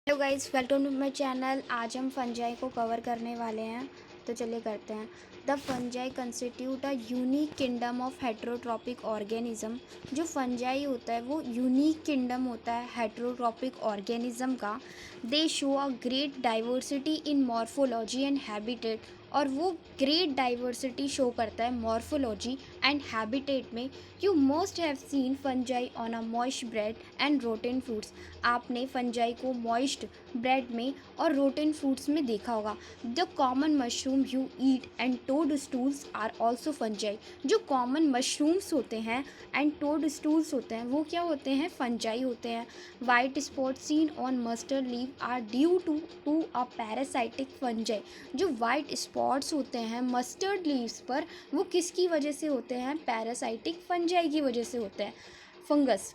Hello guys, welcome to my channel. आज हम fungi को कवर करने वाले हैं, तो चलिए करते हैं। The fungi constitute a unique kingdom of heterotrophic organism. जो फंजाई होता है वो यूनिक किंगडम होता है हेट्रोट्रॉपिक ऑर्गेनिज्म का। They show a great diversity in morphology and habitat, और वो ग्रेट डाइवर्सिटी शो करता है मॉर्फोलॉजी एंड हैबिटेट में। You most have seen fungi on a moist bread and rotten fruits. आपने fungi को मॉइस्ट ब्रेड में और रोटेन फ्रूट्स में देखा होगा। The common mushroom you eat and toadstools are also fungi. जो common mushrooms होते हैं एंड टोड स्टूल्स होते हैं वो क्या होते हैं? फंजाई होते हैं। White spot seen on mustard leave are due to a parasitic fungi. जो वाइट स्पॉट्स होते हैं मस्टर्ड लीव्स पर वो किसकी वजह से होते हैं? पैरासाइटिक फंजाई की वजह से होते हैं, फंगस।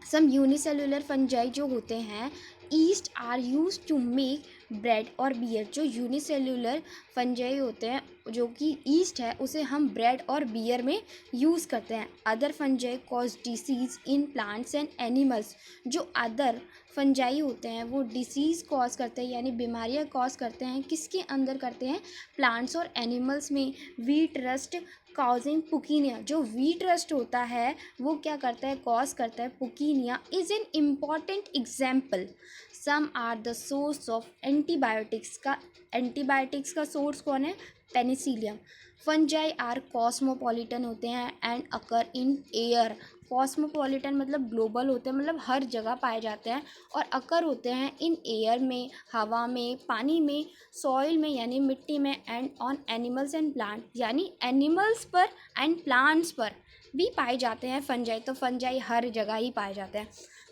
सम यूनिसेलुलर फंजाई जो होते हैं yeast are use to make bread और बियर। जो यूनिसेलुलर फंजाई होते हैं जो कि ईस्ट है उसे हम ब्रेड और बियर में यूज़ करते हैं। Other fungi cause disease in plants and animals. जो अदर फंजाई होते हैं वो डिसीज़ कॉज करते हैं, यानी बीमारियां कॉज करते हैं। किसके अंदर करते हैं? प्लांट्स और एनिमल्स में। Wheat rust causing Puccinia. जो वीट रस्ट होता है वो क्या करता है? कॉज करता है Puccinia. Is an important example. Some are the source of antibiotics का। एंटीबायोटिक्स का सोर्स कौन है? पेनिसिलियम। फंजाई आर कॉस्मोपॉलिटन होते हैं and occur in air. Cosmopolitan मतलब ग्लोबल होते हैं, मतलब हर जगह पाए जाते हैं। और अकर होते हैं इन एयर में, हवा में, पानी में, सॉइल में यानी मिट्टी में, and on animals and plant यानी एनिमल्स पर एंड प्लांट्स पर भी पाए जाते हैं फंजाई। तो फंजाई हर जगह ही पाए जाते हैं।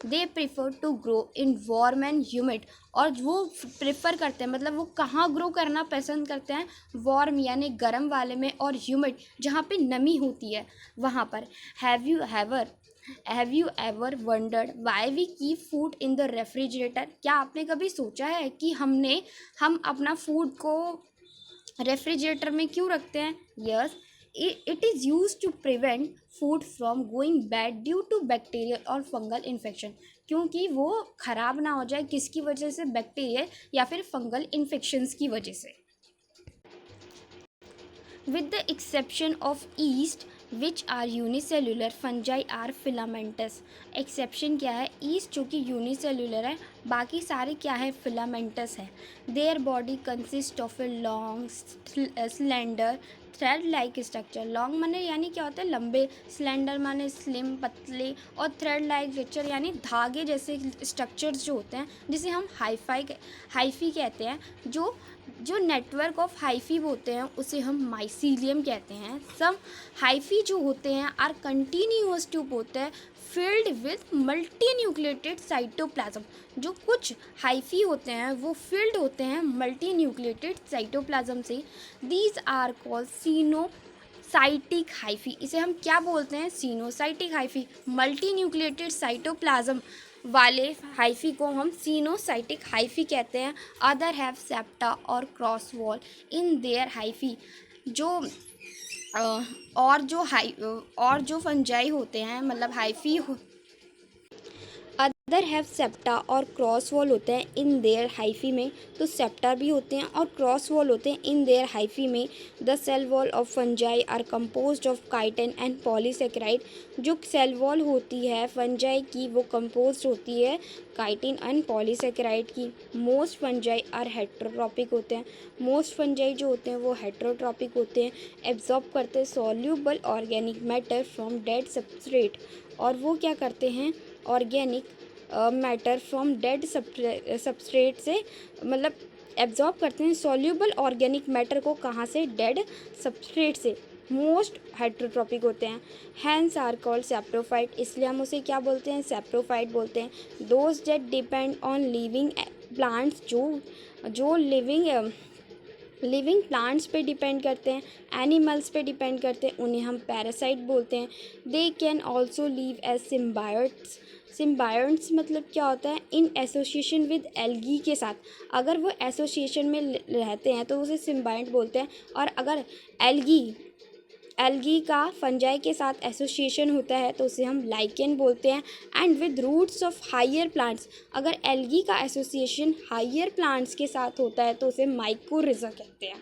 They prefer to grow in warm and humid. और वो प्रिफर करते हैं मतलब वो कहाँ ग्रो करना पसंद करते हैं? वार्म यानी गर्म वाले में, और ह्यूमिड जहाँ पे नमी होती है वहाँ पर। Have you ever wondered why we keep food in the refrigerator? क्या आपने कभी सोचा है कि हम अपना फूड को रेफ्रिजरेटर में क्यों रखते हैं? Yes, it is use to prevent food from going bad due to bacterial और फंगल इन्फेक्शन। क्योंकि वो ख़राब ना हो जाए, किसकी वजह से? बैक्टीरियल या फिर फंगल इन्फेक्शंस की वजह से। With the exception of yeast which are unicellular, fungi are filamentous. Exception क्या है? ईस्ट जो कि यूनिसेलुलर है, बाकी सारे क्या है? फिलामेंटस है। Their body consist of a long slender thread like structure. Long माने यानी क्या होता है? लंबे, स्लेंडर माने स्लिम पतले, और थ्रेड लाइक स्ट्रक्चर यानी धागे जैसे स्ट्रक्चर्स जो होते हैं, जिसे हम हाइफी कहते हैं। जो जो नेटवर्क ऑफ हाइफी होते हैं उसे हम माइसीलियम कहते हैं। सब हाइफी जो होते हैं आर कंटिन्यूअस ट्यूब होते हैं filled with multinucleated cytoplasm. जो कुछ हाइफी होते हैं वो फिल्ड होते हैं मल्टी न्यूक्लिएटेड साइटोप्लाज्म से। These are called coenocytic hyphae. इसे हम क्या बोलते हैं? Coenocytic hyphae. Multinucleated cytoplasm वाले हाइफी को हम सीनोसाइटिक हाइफी कहते हैं। अदर हैव सेप्टा और cross wall in their hyphae. जो और जो फंजाई होते हैं मतलब हाइफी अदर हैव सेप्टा और क्रॉस वॉल होते हैं इन देयर हाइफी में। तो सेप्टा भी होते हैं और क्रॉस वॉल होते हैं इन देयर हाइफी में। The cell wall of fungi are composed of chitin and polysaccharide. जो सेल वॉल होती है फंजाई की वो कंपोज्ड होती है काइटिन एंड पॉलीसेकेराइड की। मोस्ट फंजाई आर हेट्रोट्रॉपिक होते हैं। मोस्ट फंजाई जो होते हैं वो हेट्रोट्रॉपिक होते हैं। एब्जॉर्ब करते हैं soluble organic matter from dead substrate. और वो क्या करते हैं? Organic matter from dead substrate से, मतलब एब्जॉर्ब करते हैं सॉल्यूबल ऑर्गेनिक मैटर को। कहाँ से? डेड सबस्ट्रेट से। मोस्ट हाइड्रोट्रॉपिक होते हैं। Hence are called saprophyte. इसलिए हम उसे क्या बोलते हैं? सैप्रोफाइट बोलते हैं। Those that depend on living plants. जो लिविंग प्लांट्स पे डिपेंड करते हैं, एनिमल्स पे डिपेंड करते हैं, उन्हें हम पैरासाइट बोलते हैं। They can also live as symbiotes. Symbiotes मतलब क्या होता है? इन एसोसिएशन विद एल्गी के साथ। अगर वो एसोसिएशन में रहते हैं तो उसे सिम्बायोट बोलते हैं। और अगर एल्गी एल्गी का फंजाई के साथ एसोसिएशन होता है तो उसे हम लाइकेन बोलते हैं। And with roots of higher plants, अगर एल्गी का एसोसिएशन हायर प्लांट्स के साथ होता है तो उसे माइकोरिज़ा कहते हैं।